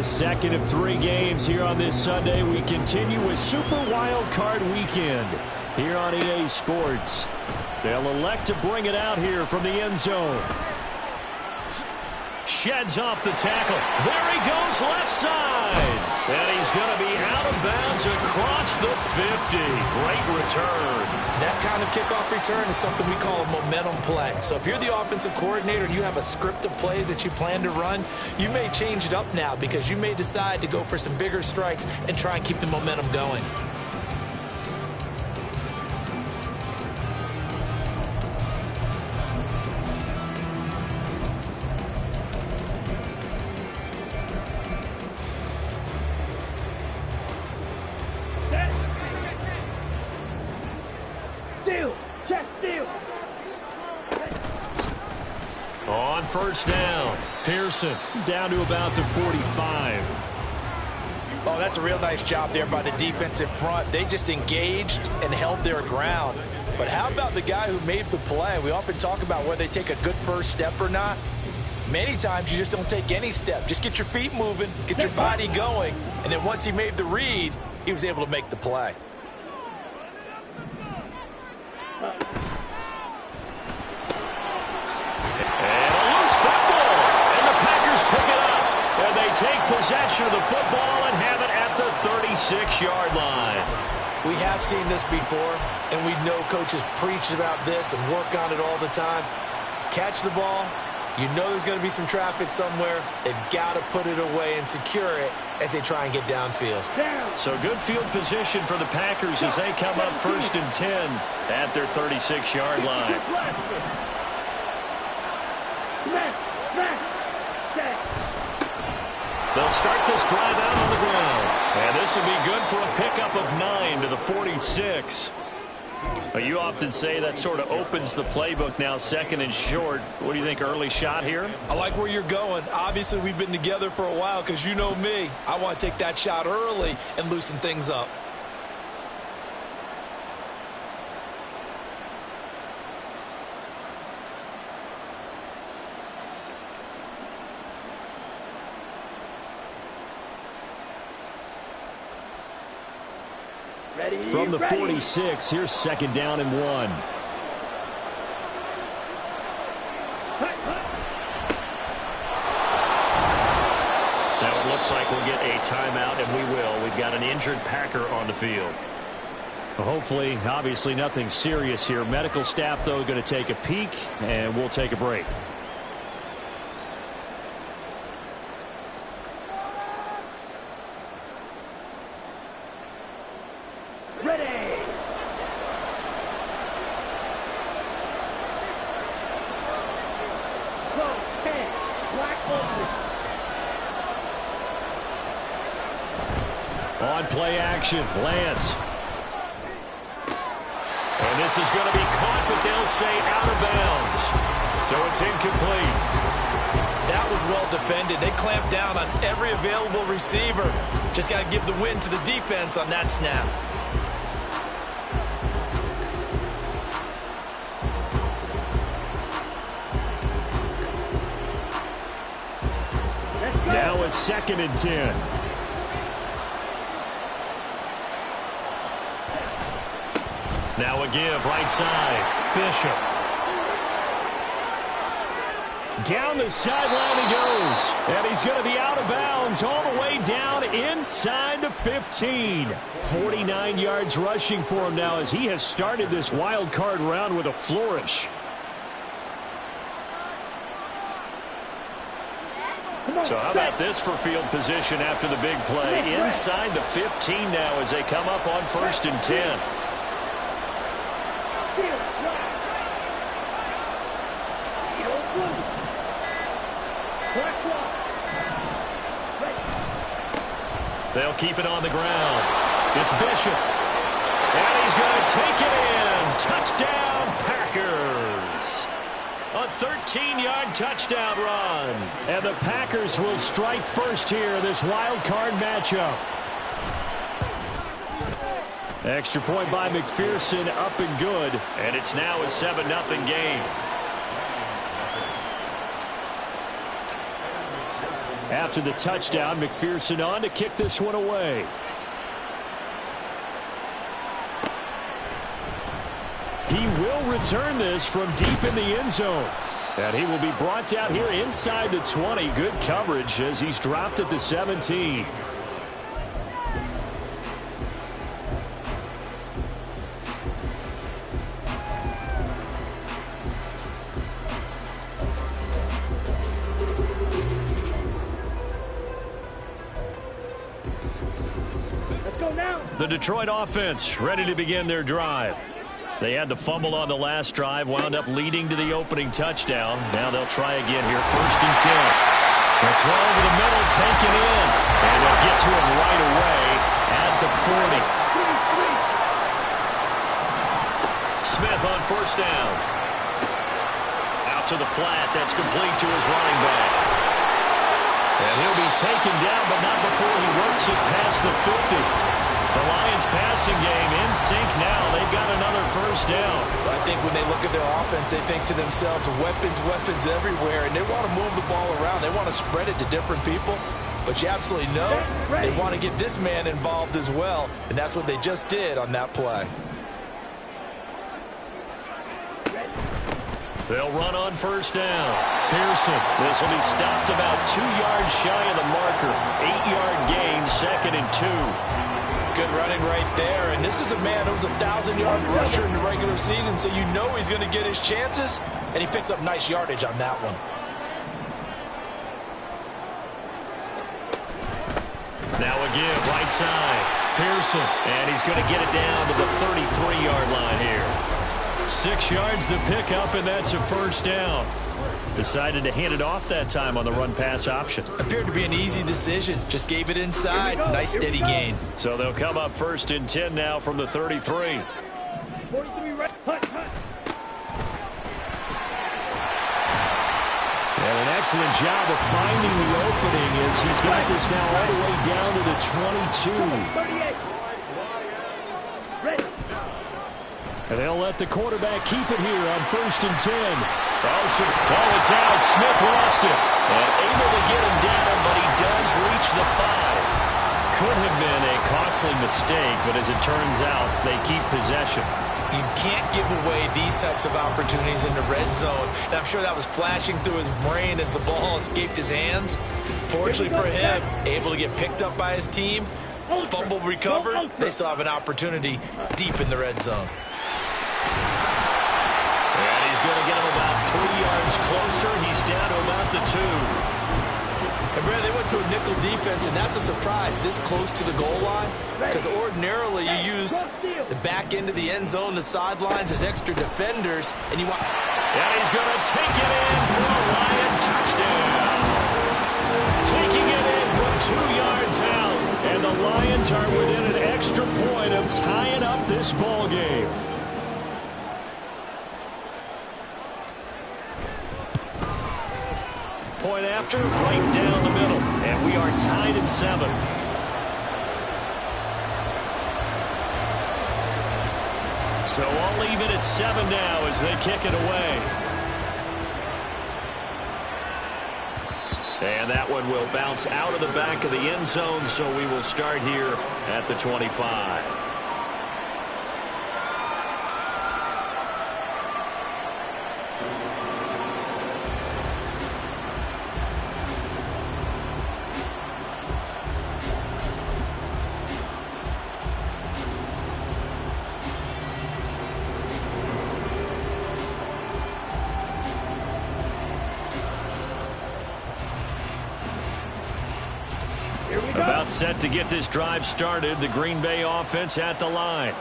The second of 3 games here on this Sunday. We continue with Super Wild Card Weekend here on EA Sports. They'll elect to bring it out here from the end zone. Sheds off the tackle. There he goes left side. And he's going to be out of bounds across the 50. Great return. That kind of kickoff return is something we call a momentum play. So if you're the offensive coordinator and you have a script of plays that you plan to run, you may change it up now because you may decide to go for some bigger strikes and try and keep the momentum going. On first down, Pearson down to about the 45. Oh, that's a real nice job there by the defensive front. They just engaged and held their ground. But how about the guy who made the play? We often talk about whether they take a good first step or not. Many times you just don't take any step. Just get your feet moving, get your body going, and then once he made the read, he was able to make the play. Take possession of the football and have it at the 36-yard line. We have seen this before, and we know coaches preach about this and work on it all the time. Catch the ball. You know there's going to be some traffic somewhere. They've got to put it away and secure it as they try and get downfield. So good field position for the Packers as they come up 1st and 10 at their 36-yard line. They'll start this drive out on the ground. And this will be good for a pickup of 9 to the 46. But you often say that sort of opens the playbook now, 2nd and short. What do you think, early shot here? I like where you're going. Obviously, we've been together for a while because you know me. I want to take that shot early and loosen things up. From the 46, here's 2nd down and 1. Now it looks like we'll get a timeout, and we will. We've got an injured Packer on the field. Well, hopefully, obviously nothing serious here. Medical staff, though, going to take a peek, and we'll take a break. On play action, Lance. And this is going to be caught, but they'll say out of bounds. So it's incomplete. That was well defended. They clamped down on every available receiver. Just got to give the win to the defense on that snap. Now it's 2nd and 10. Now a give, right side. Bishop. Down the sideline he goes. And he's going to be out of bounds all the way down inside the 15. 49 yards rushing for him now as he has started this wild card round with a flourish. So how about this for field position after the big play? Inside the 15 now as they come up on 1st and 10. They'll keep it on the ground. It's Bishop. And he's going to take it in. Touchdown, Packers. A 13-yard touchdown run. And the Packers will strike first here in this wild card matchup. Extra point by McPherson, up and good. And it's now a 7-0 game. After the touchdown, McPherson on to kick this one away. He will return this from deep in the end zone. And he will be brought down here inside the 20. Good coverage as he's dropped at the 17. The Detroit offense ready to begin their drive. They had the fumble on the last drive, wound up leading to the opening touchdown. Now they'll try again here, 1st and 10. They'll throw over the middle, take it in, and they'll get to him right away at the 40. Smith on 1st down. Out to the flat, that's complete to his running back. And he'll be taken down, but not before he works it past the 50. The Lions passing game in sync now. They've got another 1st down. I think when they look at their offense, they think to themselves, weapons, weapons everywhere, and they want to move the ball around. They want to spread it to different people. But you absolutely know they want to get this man involved as well, and that's what they just did on that play. They'll run on 1st down. Pearson. This will be stopped about 2 yards shy of the marker. 8-yard gain, 2nd and 2. Good running right there, and this is a man who was a 1,000-yard rusher in the regular season, so you know he's going to get his chances, and he picks up nice yardage on that one. Now a give, right side. Pearson, and he's going to get it down to the 33-yard line here. 6 yards the pickup, and that's a 1st down. Decided to hand it off that time on the run-pass option. Appeared to be an easy decision. Just gave it inside. Nice steady gain. So they'll come up 1st and 10 now from the 33. And an excellent job of finding the opening as he's got this now all the way down to the 22. And they'll let the quarterback keep it here on 1st and 10. Oh, it's out. Smith lost it. And able to get him down, but he does reach the 5. Could have been a costly mistake, but as it turns out, they keep possession. You can't give away these types of opportunities in the red zone. And I'm sure that was flashing through his brain as the ball escaped his hands. Fortunately for him, able to get picked up by his team. Fumble recovered. They still have an opportunity deep in the red zone. And he's going to get him about 3 yards closer. He's down to about the 2. And Brad, they went to a nickel defense, and that's a surprise this close to the goal line. Because ordinarily you use the back end of the end zone, the sidelines as extra defenders, and you want. And he's going to take it in for a Lion touchdown. Taking it in from 2 yards out, and the Lions are within an extra point of tying up this ball game. Point after, right down the middle. And we are tied at 7. So I'll leave it at 7 now as they kick it away. And that one will bounce out of the back of the end zone, so we will start here at the 25. About set to get this drive started. The Green Bay offense at the line.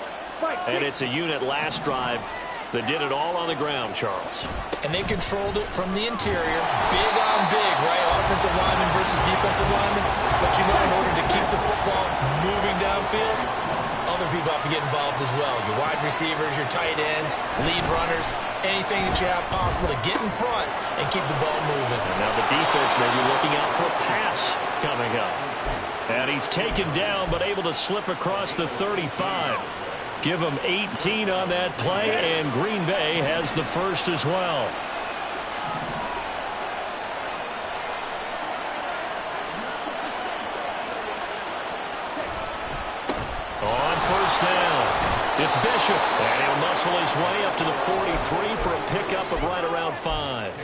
And it's a unit last drive that did it all on the ground, Charles. And they controlled it from the interior. Big on big, right? Offensive lineman versus defensive lineman. But you know, in order to keep the football moving downfield, other people have to get involved as well. Your wide receivers, your tight ends, lead runners, anything that you have possible to get in front and keep the ball moving. And now the defense may be looking out for a pass coming up. And he's taken down, but able to slip across the 35. Give him 18 on that play, and Green Bay has the first as well. On first down, it's Bishop, and he'll muscle his way up to the 43 for a pickup of right around 5.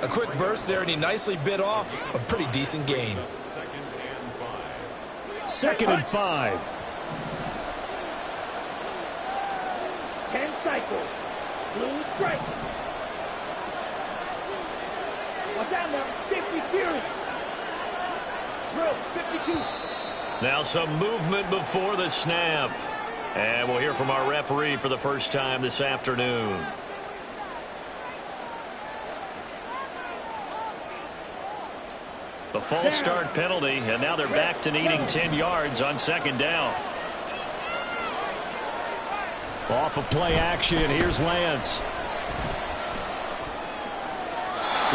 A quick burst there, and he nicely bit off a pretty decent gain. 2nd and 5. 10 cycles. Blue strike. Watch out now. 52. Drill, 52. Now some movement before the snap. And we'll hear from our referee for the first time this afternoon. The false start penalty, and now they're back to needing 10 yards on 2nd down. Off of play action, here's Lance.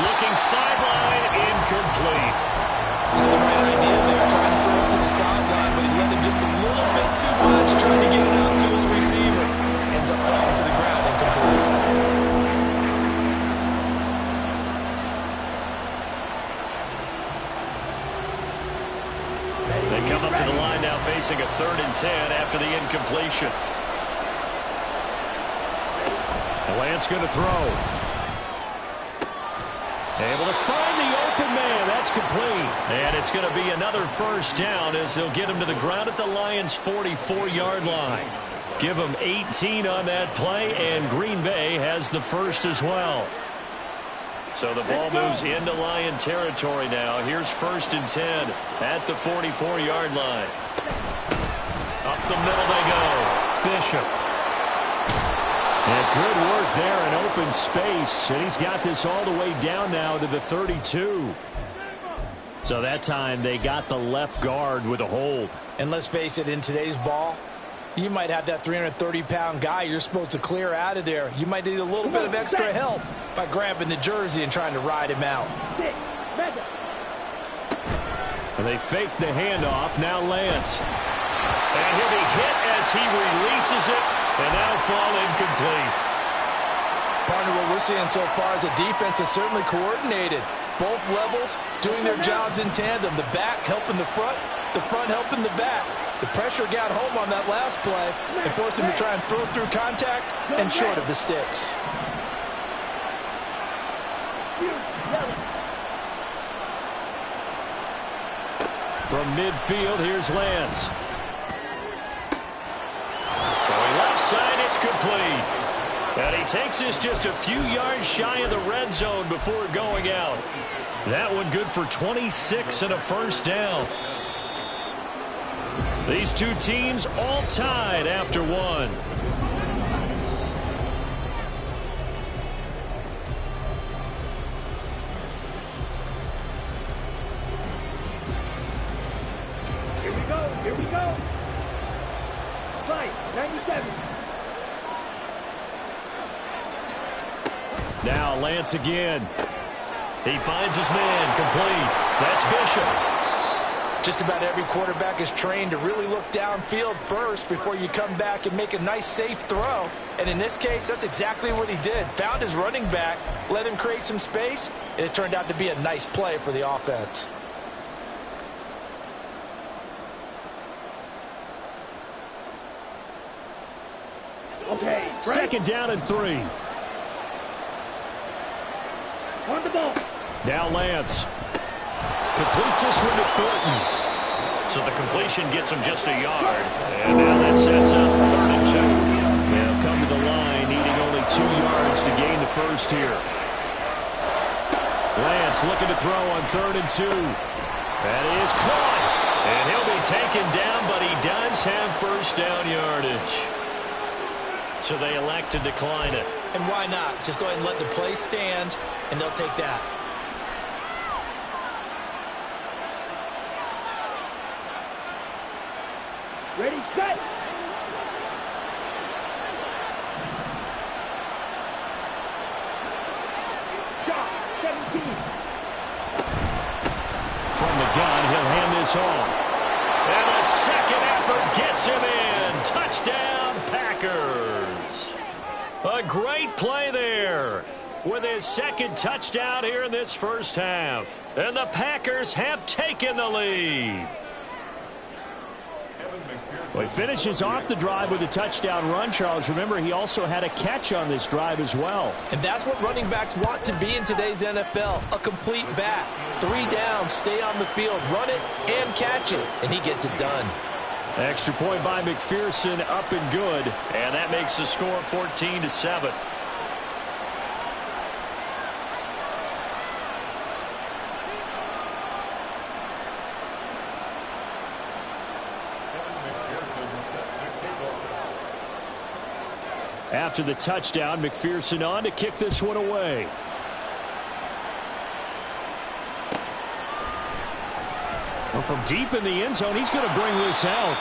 Looking sideline, incomplete. Had the right idea there, trying to throw it to the sideline, but he let him just a little bit too much, trying to get it out to his receiver. Ends up falling to the ground, incomplete. They come up to the line now facing a 3rd and 10 after the incompletion. Lance going to throw. Able to find the open man. That's complete. And it's going to be another first down as they'll get him to the ground at the Lions' 44-yard line. Give them 18 on that play, and Green Bay has the first as well. So the ball moves into Lion territory now. Here's 1st and 10 at the 44-yard line. Up the middle they go. Bishop. And good work there in open space. And he's got this all the way down now to the 32. So that time they got the left guard with a hold. And let's face it, in today's ball, you might have that 330-pound guy you're supposed to clear out of there. You might need a little bit of extra help by grabbing the jersey and trying to ride him out. And they fake the handoff. Now Lance. And he'll be hit as he releases it, and that'll fall incomplete. Partner, what we're seeing so far is the defense is certainly coordinated. Both levels doing their jobs in tandem. The back helping the front helping the back. The pressure got home on that last play and forced him to try and throw through contact and short of the sticks. From midfield, here's Lance. Throwing left side, it's complete. And he takes this just a few yards shy of the red zone before going out. That one good for 26 and a first down. These two teams all tied after one. Here we go. Fight, 97. Now Lance again. He finds his man, complete. That's Bishop. Just about every quarterback is trained to really look downfield first before you come back and make a nice, safe throw. And in this case, that's exactly what he did. Found his running back, let him create some space, and it turned out to be a nice play for the offense. Okay. Right. Second down and 3. On the ball. Now Lance. Completes this one to Thornton. So the completion gets him just a yard. And now that sets up 3rd and 2. They'll come to the line, needing only 2 yards to gain the first here. Lance looking to throw on 3rd and 2. That is caught. And he'll be taken down, but he does have first down yardage. So they elect to decline it. And why not? Just go ahead and let the play stand, and they'll take that. Ready, set. Shot, 17. From the gun, he'll hand this off. And the second effort gets him in. Touchdown, Packers. A great play there with his second touchdown here in this first half. And the Packers have taken the lead. Well, he finishes off the drive with a touchdown run, Charles. Remember, he also had a catch on this drive as well. And that's what running backs want to be in today's NFL, a complete back. 3 down, stay on the field, run it, and catch it. And he gets it done. Extra point by McPherson, up and good. And that makes the score 14-7. After the touchdown, McPherson on to kick this one away. Well, from deep in the end zone, he's going to bring this out.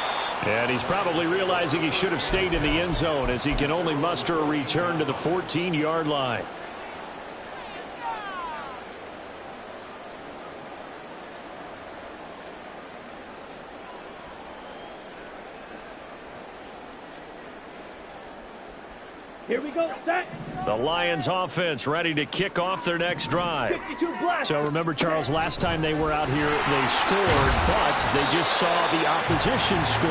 And he's probably realizing he should have stayed in the end zone as he can only muster a return to the 14-yard line. Here we go, set. The Lions offense ready to kick off their next drive. 52 black. So remember, Charles, last time they were out here, they scored, but they just saw the opposition score,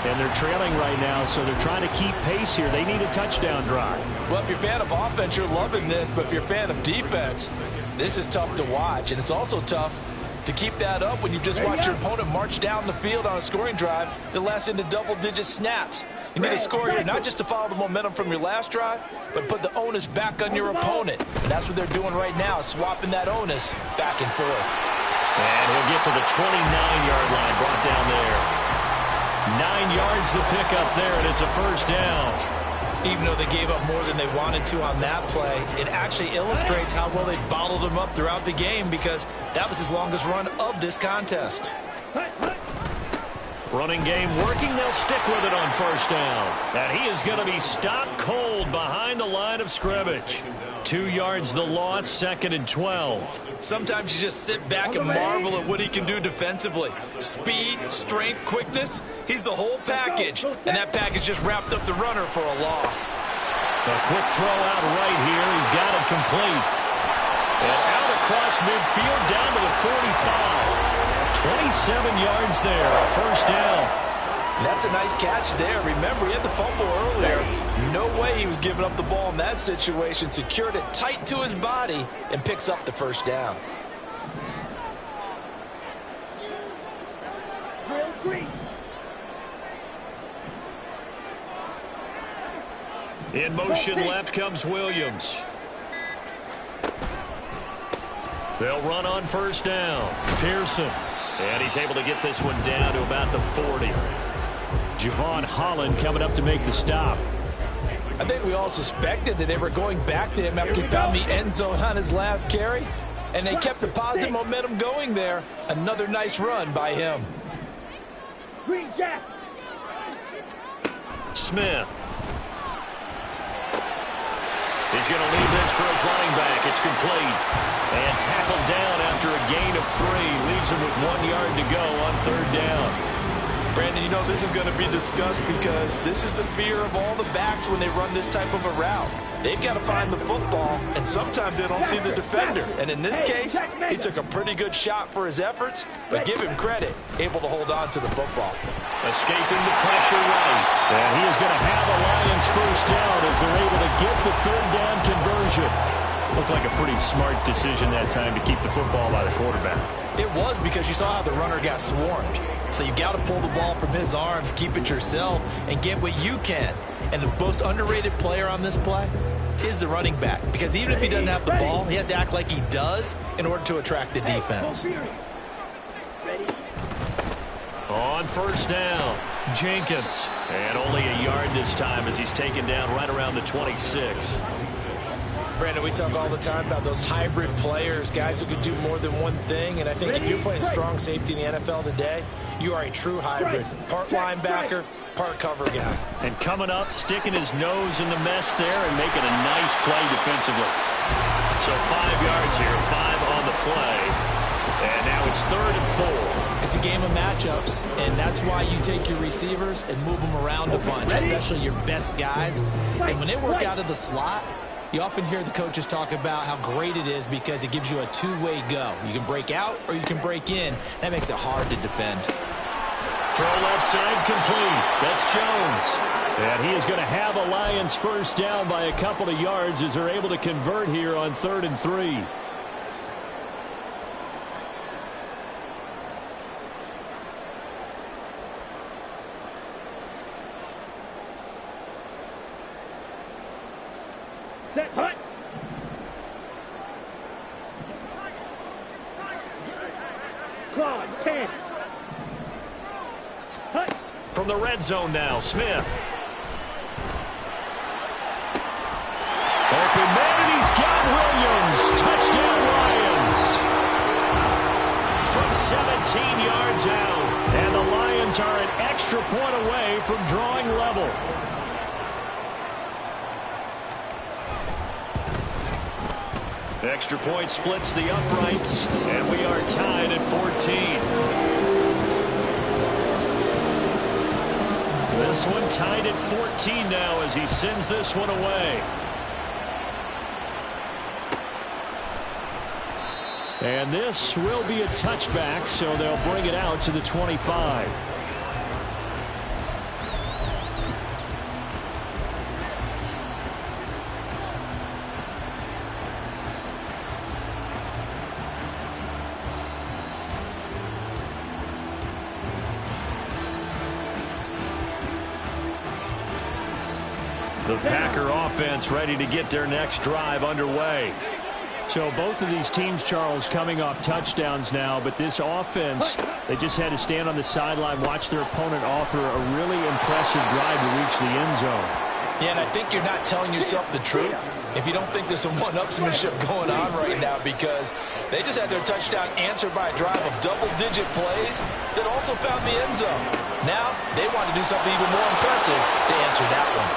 and they're trailing right now, so they're trying to keep pace here. They need a touchdown drive. Well, if you're a fan of offense, you're loving this, but if you're a fan of defense, this is tough to watch, and it's also tough to keep that up when you just watch your opponent march down the field on a scoring drive that lasts into double-digit snaps. You need to score here, not just to follow the momentum from your last drive, but put the onus back on your opponent. And that's what they're doing right now, swapping that onus back and forth. And he'll get to the 29-yard line, brought down there. 9 yards the pickup there, and it's a first down. Even though they gave up more than they wanted to on that play, it actually illustrates how well they bottled them up throughout the game because that was his longest run of this contest. Running game working. They'll stick with it on first down. And he is going to be stopped cold behind the line of scrimmage. 2 yards the loss, 2nd and 12. Sometimes you just sit back and marvel at what he can do defensively. Speed, strength, quickness, he's the whole package. And that package just wrapped up the runner for a loss. A quick throw out right here. He's got it complete. And out across midfield down to the 45. 27 yards there, a first down. That's a nice catch there. Remember, he had the fumble earlier. No way he was giving up the ball in that situation. Secured it tight to his body and picks up the first down. In motion left comes Williams. They'll run on first down. Pearson. And he's able to get this one down to about the 40. Javon Holland coming up to make the stop. I think we all suspected that they were going back to him after he found the end zone on his last carry. And they kept the positive momentum going there. Another nice run by him. Green Jack. Smith. He's going to leave this for his running back. It's complete. And tackled down after a gain of 3. Leaves him with 1 yard to go on third down. Brandon, you know this is going to be discussed because this is the fear of all the backs when they run this type of a route. They've got to find the football, and sometimes they don't see the defender. And in this case, he took a pretty good shot for his efforts, but give him credit, able to hold on to the football. Escaping the pressure right. And he is going to have a Lions first down as they're able to get the third down conversion. Looked like a pretty smart decision that time to keep the football by the quarterback. It was because you saw how the runner got swarmed. So you got to pull the ball from his arms, keep it yourself, and get what you can. And the most underrated player on this play is the running back. Because even if he doesn't have the ball, he has to act like he does in order to attract the defense. On first down, Jenkins. And only a yard this time as he's taken down right around the 26. Brandon, we talk all the time about those hybrid players, guys who could do more than one thing. And I think if you're playing strong safety in the NFL today, you are a true hybrid. Part linebacker, part cover guy. And coming up, sticking his nose in the mess there and making a nice play defensively. So 5 yards here, 5 on the play. And now it's 3rd and 4. It's a game of matchups, and that's why you take your receivers and move them around a bunch, especially your best guys. And when they work out of the slot, you often hear the coaches talk about how great it is because it gives you a two-way go. You can break out or you can break in. That makes it hard to defend. Throw left side complete. That's Jones. And he is going to have a Lions first down by a couple of yards as they're able to convert here on 3rd and 3. Set, hut. Claw, 10. Hut. From the red zone now, Smith. Open man, and he's got Williams. Touchdown, Lions. From 17 yards out. And the Lions are an extra point away from drawing level. Extra point splits the uprights, and we are tied at 14. This one tied at 14 now as he sends this one away. And this will be a touchback, so they'll bring it out to the 25. The Packer offense ready to get their next drive underway. So both of these teams, Charles, coming off touchdowns now, but this offense, they just had to stand on the sideline, watch their opponent author a really impressive drive to reach the end zone. Yeah, and I think you're not telling yourself the truth if you don't think there's some one-upsmanship going on right now, because they just had their touchdown answered by a drive of double-digit plays that also found the end zone. Now they want to do something even more impressive to answer that one.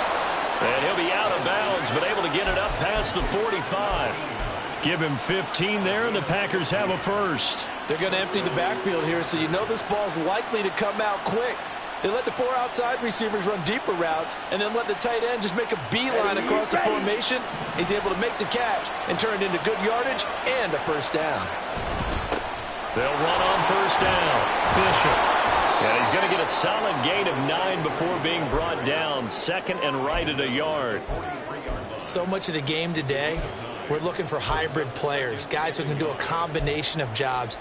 And he'll be out of bounds, but able to get it up past the 45. Give him 15 there, and the Packers have a first. They're going to empty the backfield here, so you know this ball's likely to come out quick. They let the 4 outside receivers run deeper routes, and then let the tight end just make a beeline across the formation. He's able to make the catch and turn it into good yardage and a first down. They'll run on first down. Bishop. And he's going to get a solid gain of 9 before being brought down. Second and right at a yard. So much of the game today, we're looking for hybrid players, guys who can do a combination of jobs.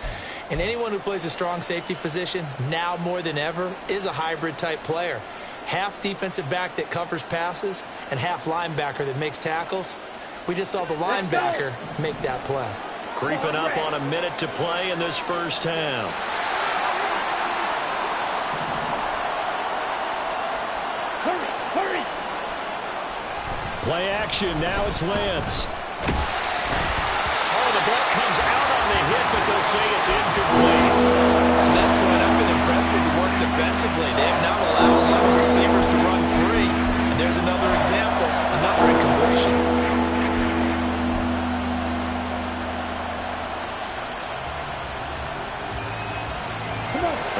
And anyone who plays a strong safety position, now more than ever, is a hybrid type player. Half defensive back that covers passes and half linebacker that makes tackles. We just saw the linebacker make that play. Creeping up on a minute to play in this first half. Hurry! Play action, now it's Lance. Oh, the ball comes out on the hit, but they'll say it's incomplete. To this point, I've been impressed with the work defensively. They have not allowed a lot of receivers to run free. And there's another example, another incompletion.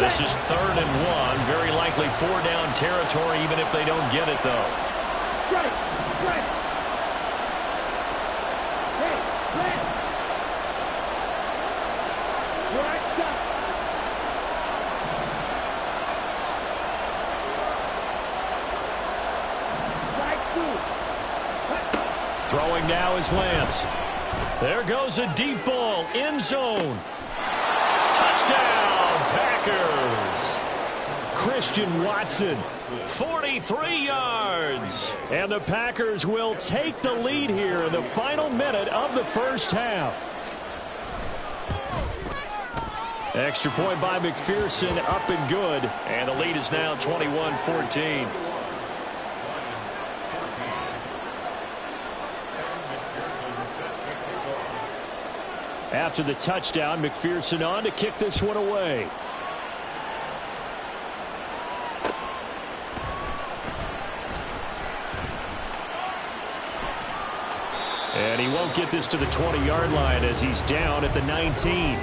This is 3rd and 1. Very likely 4-down territory, even if they don't get it, though. Strike! Hey, Lance! Throwing now is Lance. There goes a deep ball, end zone. Touchdown, Packers. Christian Watson, 43 yards. And the Packers will take the lead here in the final minute of the first half. Extra point by McPherson, up and good. And the lead is now 21-14. After the touchdown, McPherson on to kick this one away. And he won't get this to the 20-yard line as he's down at the 19.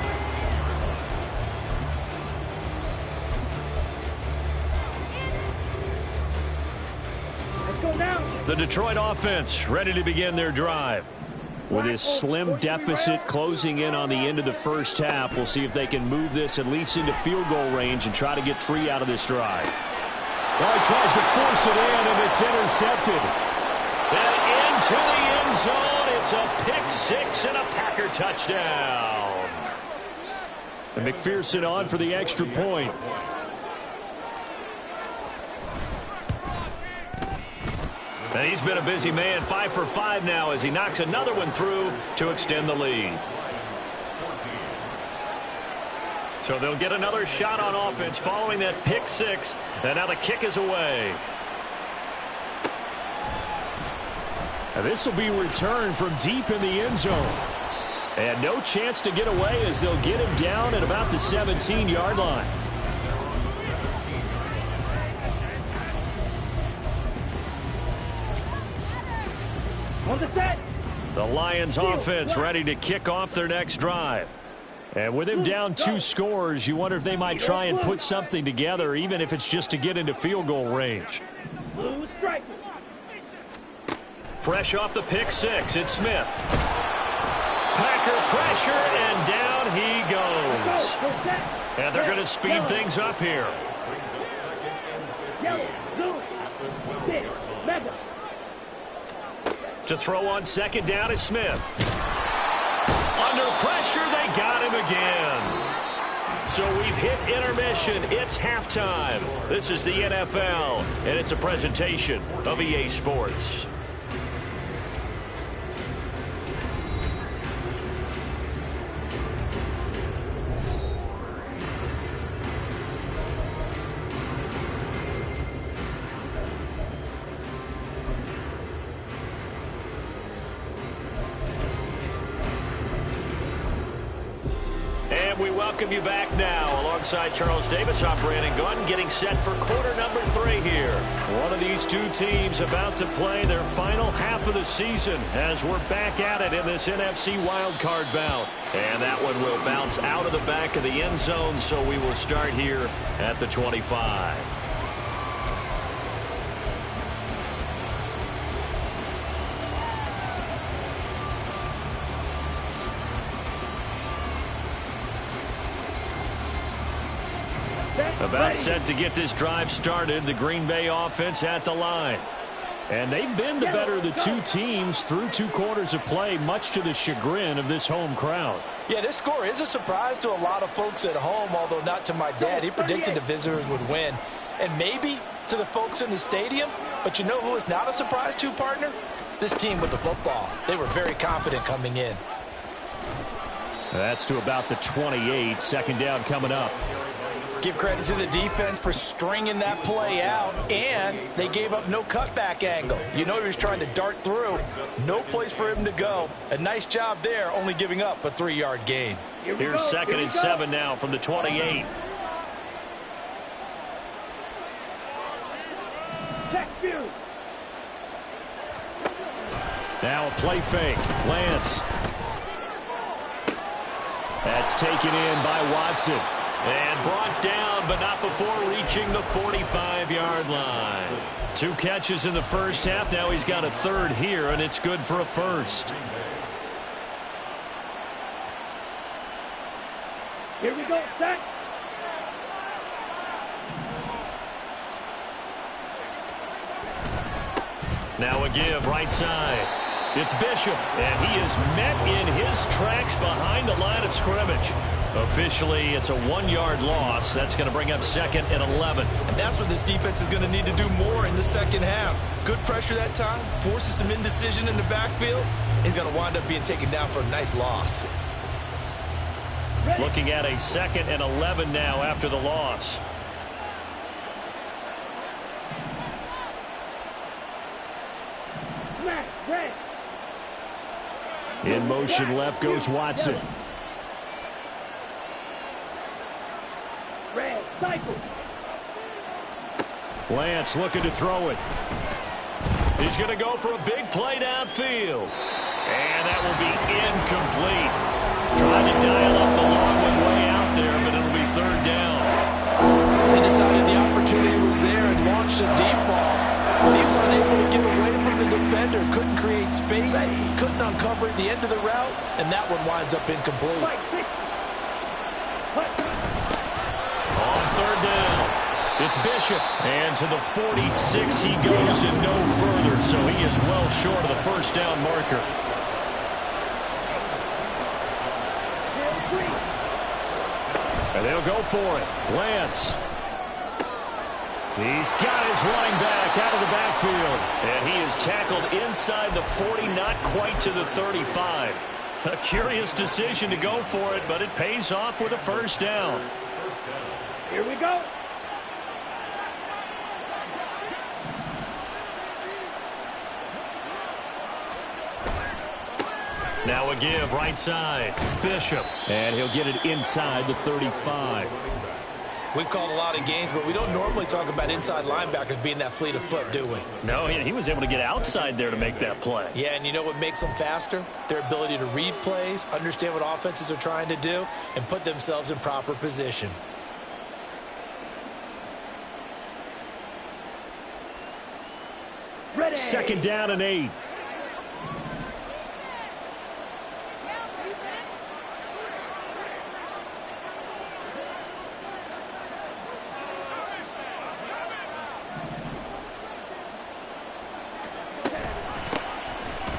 Let's go now. The Detroit offense ready to begin their drive. With this slim deficit closing in on the end of the first half, we'll see if they can move this at least into field goal range and try to get 3 out of this drive. Well, he tries to force it in, and it's intercepted. And into the end zone, it's a pick 6 and a Packer touchdown. And McPherson on for the extra point. And he's been a busy man, 5 for 5 now as he knocks another one through to extend the lead. So they'll get another shot on offense following that pick 6, and now the kick is away. And this will be returned from deep in the end zone. And no chance to get away as they'll get him down at about the 17-yard line. On the set. The Lions offense ready to kick off their next drive. And with him down 2 scores, you wonder if they might try and put something together, even if it's just to get into field goal range. Blue striker. Fresh off the pick 6, it's Smith. Packer pressure, and down he goes. And they're going to speed things up here. Yellow, blue, six, mega. To throw on second down is Smith. Under pressure, they got him again. So we've hit intermission. It's halftime. This is the NFL, and it's a presentation of EA Sports. We welcome you back now. Alongside Charles Davis, I'm Brandon Gunn, getting set for quarter number 3 here. One of these two teams about to play their final half of the season as we're back at it in this NFC wildcard bout. And that one will bounce out of the back of the end zone, so we will start here at the 25. About set to get this drive started. The Green Bay offense at the line. And they've been the better of the two teams through 2 quarters of play, much to the chagrin of this home crowd. Yeah, this score is a surprise to a lot of folks at home, although not to my dad. He predicted the visitors would win. And maybe to the folks in the stadium. But you know who is not a surprise to, partner? This team with the football. They were very confident coming in. That's to about the 28. Second down coming up. Give credit to the defense for stringing that play out, and they gave up no cutback angle. You know he was trying to dart through. No place for him to go. A nice job there, only giving up a 3-yard gain. Here's second and 7 now from the 28. Check view. Now a play fake. Lance. That's taken in by Watson. And brought down, but not before reaching the 45-yard line. 2 catches in the first half. Now he's got a 3rd here, and it's good for a 1st. Here we go, set. Now a give, right side. It's Bishop, and he is met in his tracks behind the line of scrimmage. Officially, it's a 1-yard loss. That's going to bring up 2nd and 11. And that's what this defense is going to need to do more in the second half. Good pressure that time, forces some indecision in the backfield. He's going to wind up being taken down for a nice loss. Looking at a 2nd and 11 now after the loss. Smash, red. In motion left goes Watson. Red, cycle. Lance looking to throw it. He's going to go for a big play downfield. And that will be incomplete. Trying to dial up the long one way out there, but it'll be 3rd down. They decided the opportunity was there and launched a deep ball. But he was unable to get away from the defender couldn't create space, couldn't uncover the end of the route, and that one winds up incomplete. On third down, it's Bishop. And to the 46 he goes and no further, so he is well short of the first down marker. And they'll go for it. Lance. He's got his running back out of the backfield. And he is tackled inside the 40, not quite to the 35. A curious decision to go for it, but it pays off with a first down. Here we go. Now a give right side. Bishop. And he'll get it inside the 35. We've called a lot of games, but we don't normally talk about inside linebackers being that fleet of foot, do we? No, he was able to get outside there to make that play. Yeah, and you know what makes them faster? Their ability to read plays, understand what offenses are trying to do, and put themselves in proper position. Ready. Second down and 8.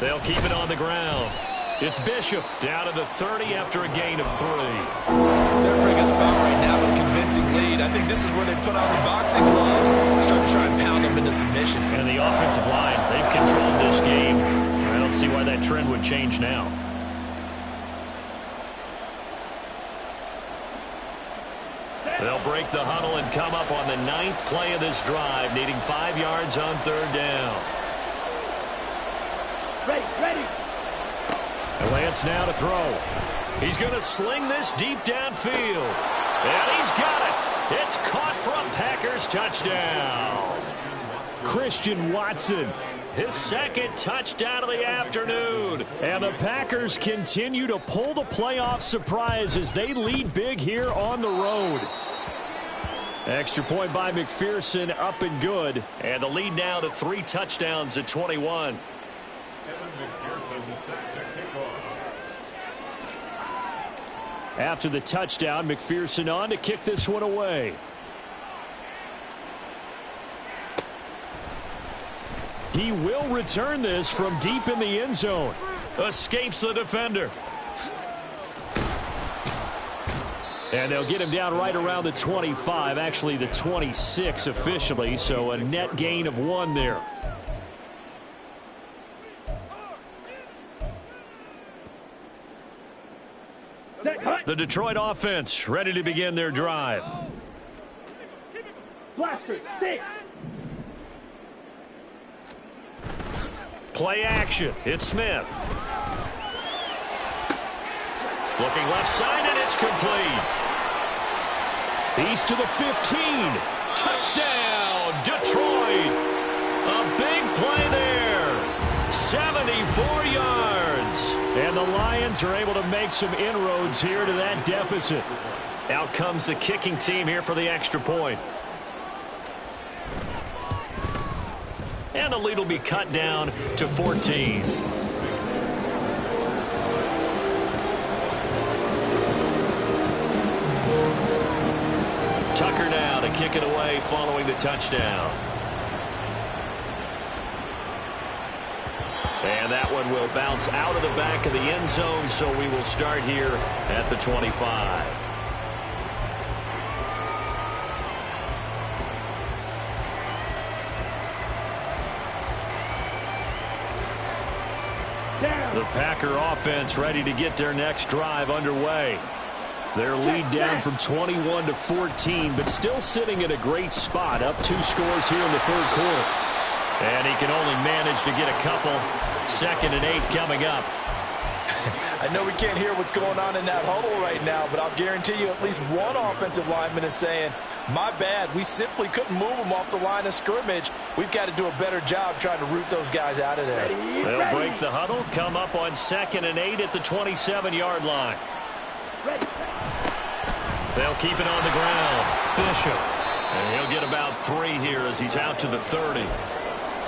They'll keep it on the ground. It's Bishop down to the 30 after a gain of 3. They're pretty good spot right now with a convincing lead. I think this is where they put on the boxing gloves, start to try and pound them into submission. And the offensive line, they've controlled this game. I don't see why that trend would change now. They'll break the huddle and come up on the 9th play of this drive, needing 5 yards on third down. Ready. And Lance now to throw. He's going to sling this deep downfield. And he's got it. It's caught from Packers touchdown. Christian Watson, his second touchdown of the afternoon. And the Packers continue to pull the playoff surprise as they lead big here on the road. Extra point by McPherson, up and good. And the lead now to 3 touchdowns at 21. After the touchdown, McPherson on to kick this one away. He will return this from deep in the end zone. Escapes the defender. And they'll get him down right around the 25, actually the 26 officially, so a net gain of 1 there. The Detroit offense ready to begin their drive. Blaster, stick. Play action. It's Smith. Looking left side, and it's complete. He's to the 15. Touchdown, Detroit. A big play there. 74 yards. And the Lions are able to make some inroads here to that deficit. Out comes the kicking team here for the extra point. And the lead will be cut down to 14. Tucker now to kick it away following the touchdown. And that one will bounce out of the back of the end zone, so we will start here at the 25. The Packer offense ready to get their next drive underway. Their lead down from 21 to 14, but still sitting at a great spot, up 2 scores here in the third quarter. And he can only manage to get a couple. 2nd and 8 coming up. I know we can't hear what's going on in that huddle right now, but I'll guarantee you at least one offensive lineman is saying, my bad, we simply couldn't move them off the line of scrimmage. We've got to do a better job trying to root those guys out of there. They'll break the huddle, come up on 2nd and 8 at the 27-yard line. They'll keep it on the ground. Bishop. And he'll get about 3 here as he's out to the 30.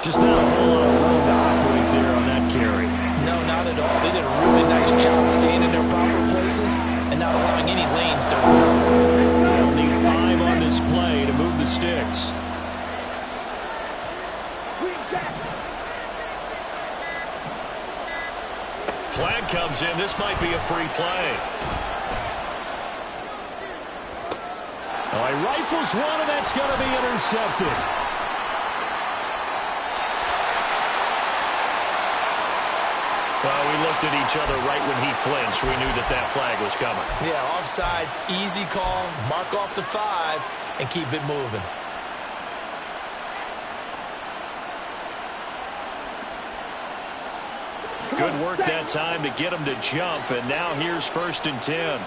Just not a whole lot of room to operate nice job staying in their proper places and not allowing any lanes to open up. They'll need 5 on this play to move the sticks. Flag comes in. This might be a free play. Oh, he rifles one, and that's going to be intercepted. Well, we looked at each other right when he flinched. We knew that that flag was coming. Yeah, offsides, easy call, mark off the 5, and keep it moving. Good work that time to get him to jump, and now here's 1st and 10.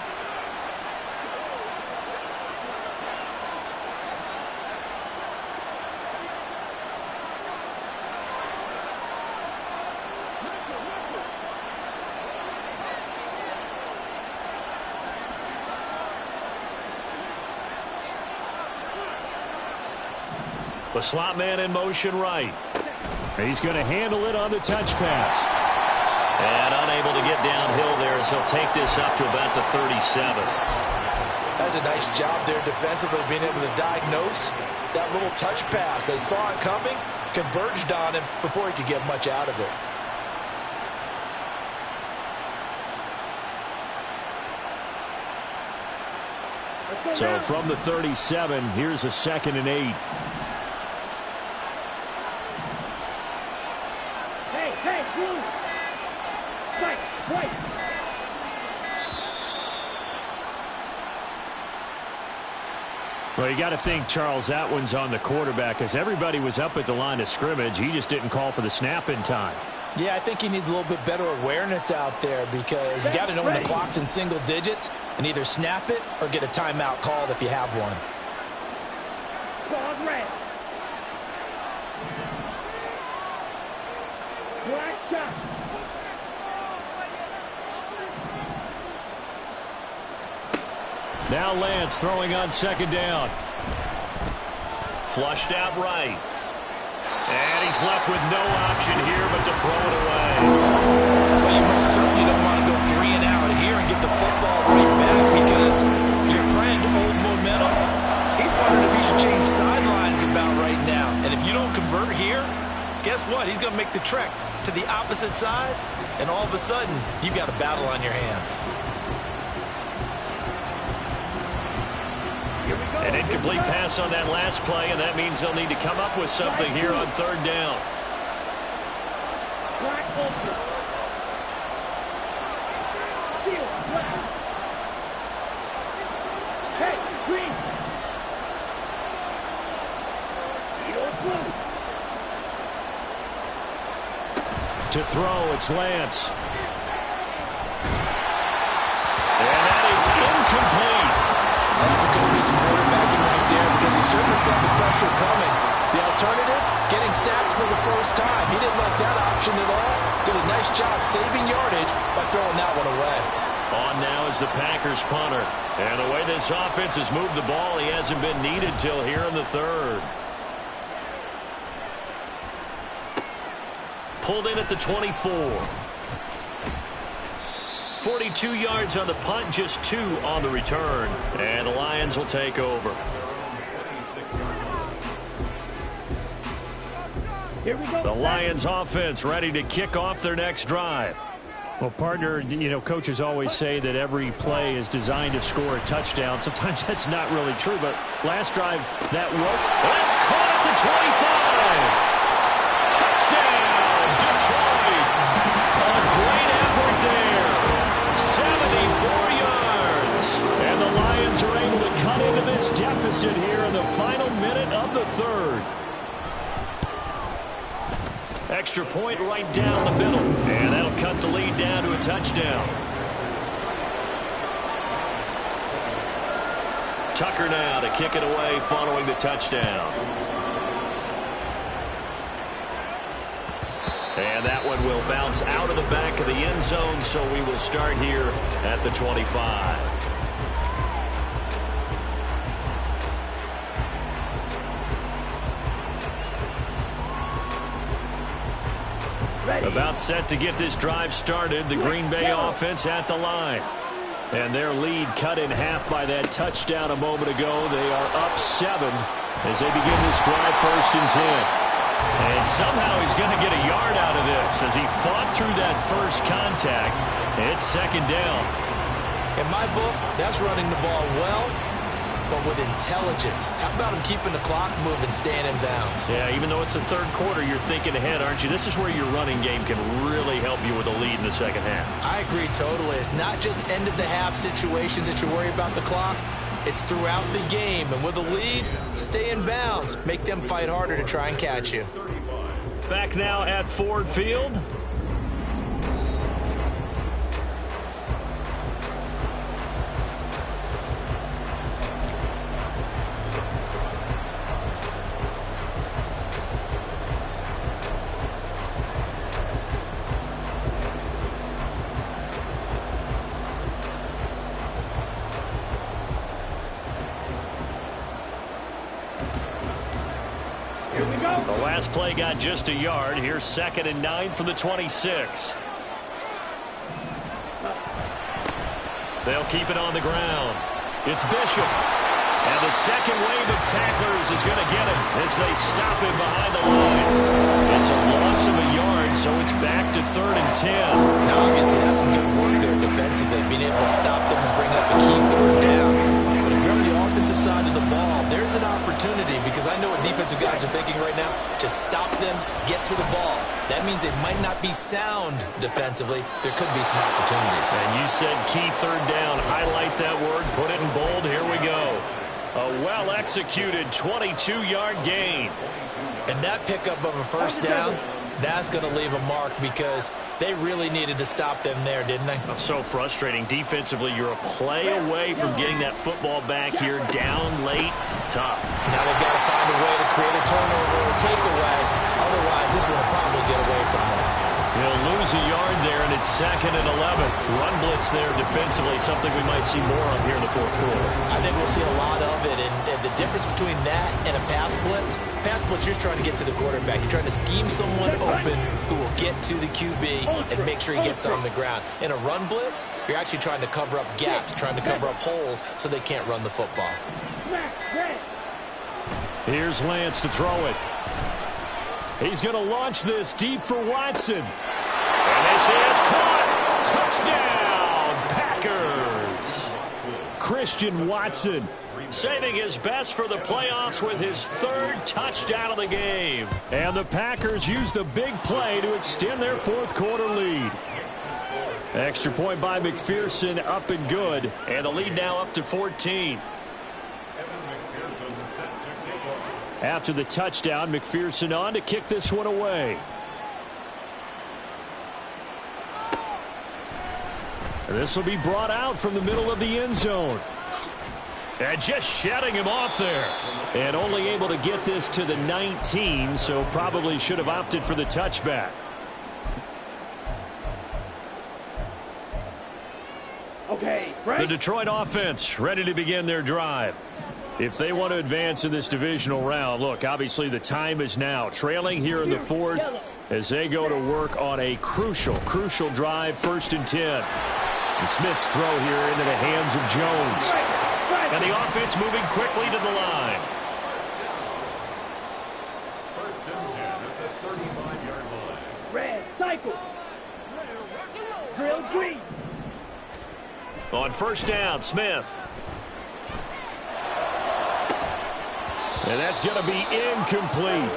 The slot man in motion right. He's going to handle it on the touch pass. And unable to get downhill there as he'll take this up to about the 37. That's a nice job there defensively, being able to diagnose that little touch pass. They saw it coming, converged on him before he could get much out of it. So from the 37, here's a 2nd and 8. Hey, blue. Right. Well, you got to think, Charles, that one's on the quarterback, as everybody was up at the line of scrimmage. He just didn't call for the snap in time. Yeah, I think he needs a little bit better awareness out there, because you got to know when the clock's in single digits and either snap it or get a timeout called if you have one. Ball red. Black shot. Now Lance throwing on 2nd down. Flushed out right. And he's left with no option here but to throw it away. Well, you most certainly don't want to go 3 and out here and get the football right back, because your friend, Old Momentum, he's wondering if he should change sidelines about right now. And if you don't convert here, guess what? He's going to make the trek to the opposite side, and all of a sudden, you've got a battle on your hands. An incomplete pass on that last play, and that means they'll need to come up with something here on 3rd down. Black open. Steel, black. Hey, green. Steel, blue. To throw, it's Lance. And that is incomplete. That's a good piece of quarterbacking right there, because he certainly felt the pressure coming. The alternative, getting sacked for the first time. He didn't like that option at all. Did a nice job saving yardage by throwing that one away. On now is the Packers punter. And the way this offense has moved the ball, he hasn't been needed till here in the 3rd. Pulled in at the 24. 42 yards on the punt, just 2 on the return. And the Lions will take over. Here we go. The Lions offense ready to kick off their next drive. Well, partner, you know, coaches always say that every play is designed to score a touchdown. Sometimes that's not really true, but last drive, that worked. That's caught at the 25. Touchdown, Detroit. A great effort there. 74 yards. And the Lions are able to cut into this deficit here in the final minute of the 3rd. Extra point right down the middle. And that'll cut the lead down to a touchdown. Tucker now to kick it away following the touchdown. And that one will bounce out of the back of the end zone, so we will start here at the 25. About set to get this drive started. The Green Bay offense at the line. And their lead cut in half by that touchdown a moment ago. They are up 7 as they begin this drive 1st and 10. And somehow he's going to get a yard out of this as he fought through that first contact. It's 2nd down. In my book, that's running the ball well, but with intelligence. How about him keeping the clock moving, staying in bounds? Yeah, even though it's the 3rd quarter, you're thinking ahead, aren't you? This is where your running game can really help you with a lead in the 2nd half. I agree totally. It's not just end-of-the-half situations that you worry about the clock. It's throughout the game. And with a lead, stay in bounds. Make them fight harder to try and catch you. Back now at Ford Field. The last play got just a yard. Here's 2nd and 9 from the 26. They'll keep it on the ground. It's Bishop. And the second wave of tacklers is going to get him as they stop him behind the line. It's a loss of a yard, so it's back to 3rd and 10. Now, obviously, that's some good work there defensively, being able to stop them and bring up a key 3rd down. But if you're on the offensive side of the ball, there's an opportunity, because I know what defensive guys are thinking right now. Just stop them, get to the ball. That means they might not be sound defensively. There could be some opportunities. And you said key 3rd down. Highlight that word. Put it in bold. Here we go. A well-executed 22-yard gain. And that pickup of a 1st down, that's going to leave a mark, because they really needed to stop them there, didn't they? So frustrating. Defensively, you're a play away from getting that football back here. Down late, tough. Now they've got to find a way to create a turnover or a takeaway. Otherwise, this one will probably get away from them. He'll lose a yard there, and it's 2nd and 11. Run blitz there defensively, something we might see more of here in the 4th quarter. I think we'll see a lot of it, and the difference between that and a pass blitz, you're just trying to get to the quarterback. You're trying to scheme someone open who will get to the QB and make sure he gets on the ground. In a run blitz, you're actually trying to cover up gaps, trying to cover up holes so they can't run the football. Here's Lance to throw it. He's going to launch this deep for Watson. And this is caught. Touchdown, Packers. Christian Watson saving his best for the playoffs with his 3rd touchdown of the game. And the Packers use the big play to extend their 4th quarter lead. Extra point by McPherson, up and good. And the lead now up to 14. After the touchdown, McPherson on to kick this one away. And this will be brought out from the middle of the end zone. And just shutting him off there. And only able to get this to the 19, so probably should have opted for the touchback. Okay, The Detroit offense ready to begin their drive. If they want to advance in this divisional round, look, obviously the time is now. Trailing here in the 4th as they go to work on a crucial drive, 1st and 10. And Smith's throw here into the hands of Jones. And the offense moving quickly to the line. 1st and 10 at the 35-yard line. Red, cycle. Drill green. On 1st down, Smith. And that's going to be incomplete.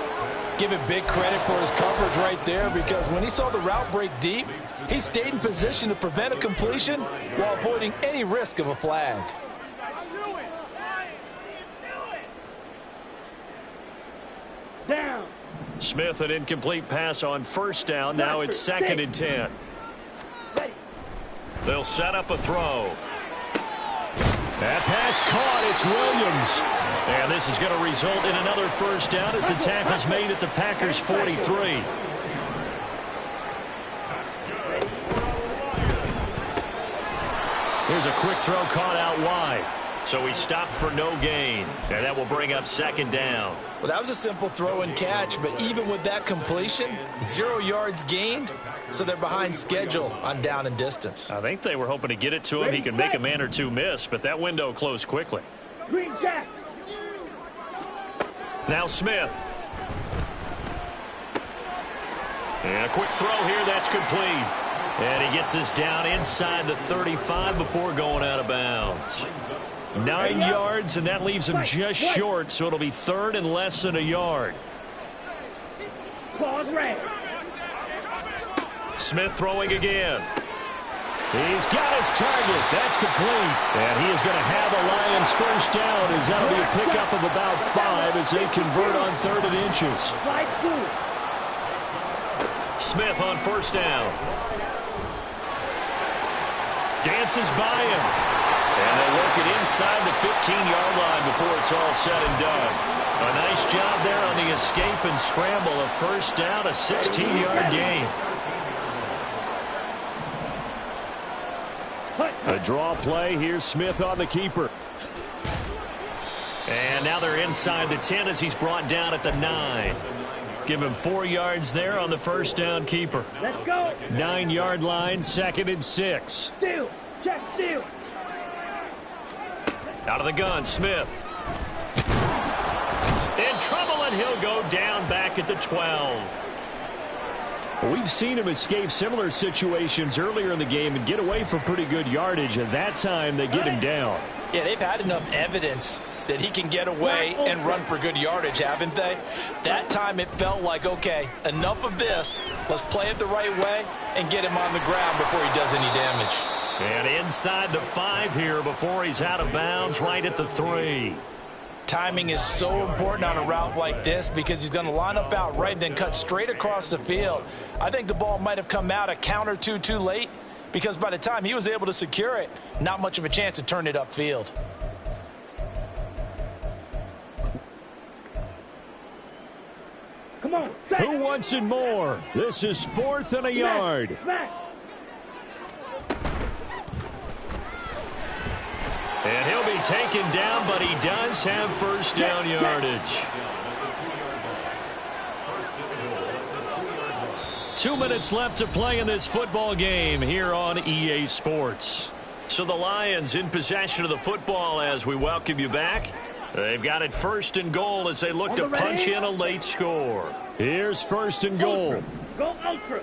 Give him big credit for his coverage right there, because when he saw the route break deep, he stayed in position to prevent a completion while avoiding any risk of a flag. Down. Smith, an incomplete pass on 1st down. Now it's 2nd and 10. They'll set up a throw. That pass caught. It's Williams. And this is going to result in another 1st down as the tackle's made at the Packers' 43. Here's a quick throw caught out wide. So he stopped for no gain, and that will bring up second down. Well, that was a simple throw and catch, but even with that completion, 0 yards gained, so they're behind schedule on down and distance. I think they were hoping to get it to him. He could make a man or two miss, but that window closed quickly. Green Jack. Now Smith. And a quick throw here, that's complete. And he gets this down inside the 35 before going out of bounds. 9 yards, and that leaves him just short, so it'll be third and less than a yard. Claws red. Smith throwing again. He's got his target. That's complete. And he is going to have the Lions first down, as that'll be a pickup of about 5 as they convert on 3rd and inches. Slide through. Smith on first down. Dances by him. And they'll work it inside the 15-yard line before it's all said and done. A nice job there on the escape and scramble. A first down, a 16-yard gain. A draw play. Here's Smith on the keeper. And now they're inside the 10 as he's brought down at the 9. Give him 4 yards there on the first down keeper. Let's go. 9-yard line, 2nd and 6. Steal. Check steal. Out of the gun, Smith. In trouble, and he'll go down back at the 12. We've seen him escape similar situations earlier in the game and get away for pretty good yardage. At that time, they get him down. Yeah, they've had enough evidence that he can get away and run for good yardage, haven't they? That time it felt like, okay, enough of this. Let's play it the right way and get him on the ground before he does any damage. And inside the 5 here before he's out of bounds, right at the 3. Timing is so important on a route like this because he's going to line up out right and then cut straight across the field. I think the ball might have come out a count or two too late because by the time he was able to secure it, not much of a chance to turn it upfield. Come on. Who wants it more? This is 4th and a yard. Smack. And he'll be taken down, but he does have first down yardage. 2 minutes left to play in this football game here on EA Sports. So the Lions in possession of the football as we welcome you back. They've got it 1st and goal as they look to punch in a late score. Here's 1st and goal. Go ultra.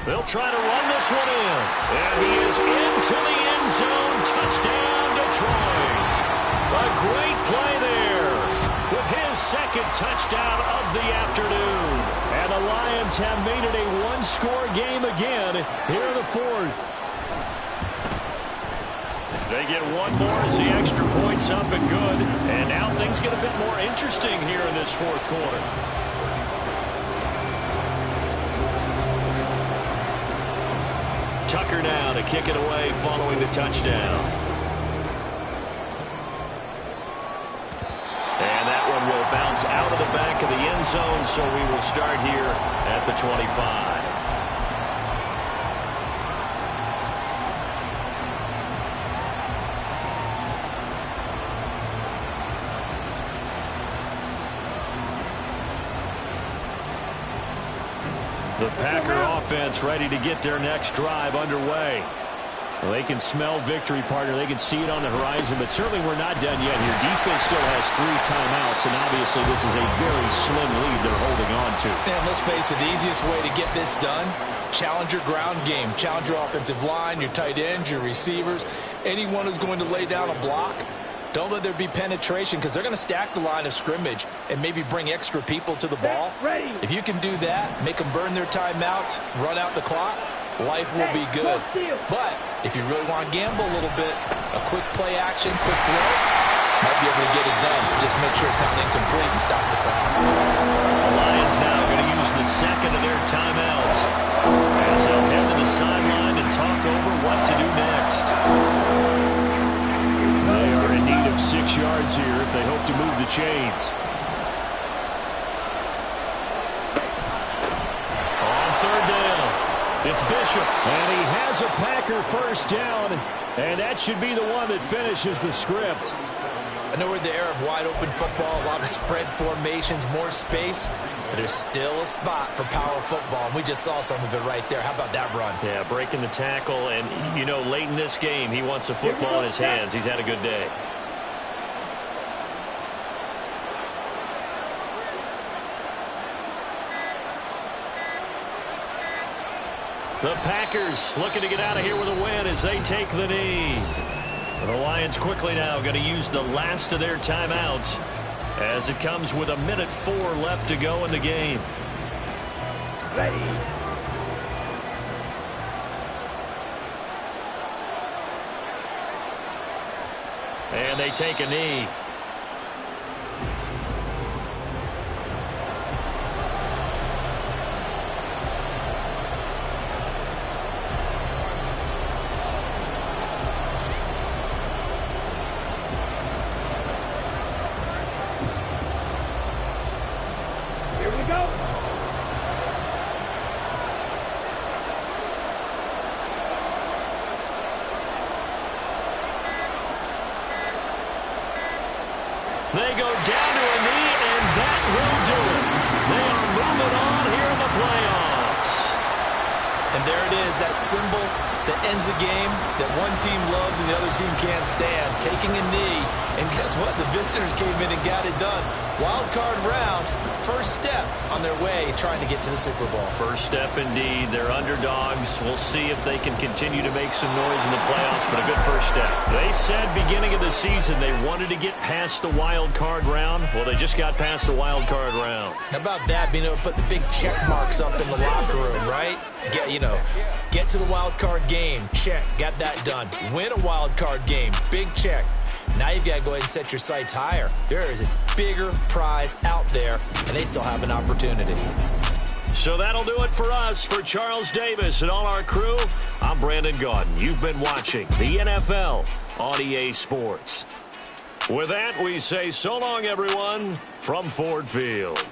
They'll try to run this one in. And he is into the end zone. Touchdown, Detroit. A great play there with his 2nd touchdown of the afternoon. And the Lions have made it a one-score game again here in the 4th. They get one more as the extra point's up and good. And now things get a bit more interesting here in this 4th quarter. Tucker now to kick it away following the touchdown. And that one will bounce out of the back of the end zone, so we will start here at the 25. The Packer offense ready to get their next drive underway. Well, they can smell victory, partner. They can see it on the horizon, but certainly we're not done yet here. Defense still has 3 timeouts, and obviously this is a very slim lead they're holding on to. And let's face it, the easiest way to get this done, challenge your ground game. Challenge your offensive line, your tight ends, your receivers, anyone who's going to lay down a block. Don't let there be penetration because they're going to stack the line of scrimmage and maybe bring extra people to the ball. If you can do that, make them burn their timeouts, run out the clock, life will be good. But if you really want to gamble a little bit, a quick play action, quick throw, might be able to get it done. Just make sure it's not incomplete and stop the clock. The Lions now going to use the 2nd of their timeouts as they'll head to the sideline and talk over what to do next. They are in need of 6 yards here if they hope to move the chains. On 3rd down. It's Bishop. And he has a Packer first down, and that should be the one that finishes the script. I know we're in the era of wide-open football, a lot of spread formations, more space, but there's still a spot for power football, and we just saw some of it right there. How about that run? Yeah, breaking the tackle, and, you know, late in this game, he wants the football in his hands. He's had a good day. The Packers looking to get out of here with a win as they take the knee. The Lions quickly now going to use the last of their timeouts as it comes with 1:04 left to go in the game. Ready. And they take a knee. Here we go. They go down to a knee, and that will do it. They are moving on here in the playoffs. And there it is, that symbol that ends a game that one team loves and the other team can't stand. Taking a knee, and guess what? The visitors came in and got it done. Wild card round, first step on their way trying to get to the Super Bowl. First step indeed. They're underdogs. We'll see if they can continue to make some noise in the playoffs, but a good first step. They said beginning of the season they wanted to get past the wild card round. Well, they just got past the wild card round. How about that, being able to put the big check marks up in the locker room, right? Get to the wild card game, check, got that done. Win a wild card game, big check. Now you've got to go ahead and set your sights higher. There is a bigger prize out there, and they still have an opportunity. So that'll do it for us. For Charles Davis and all our crew, I'm Brandon Gaudin. You've been watching the NFL on EA Sports. With that, we say so long, everyone, from Ford Field.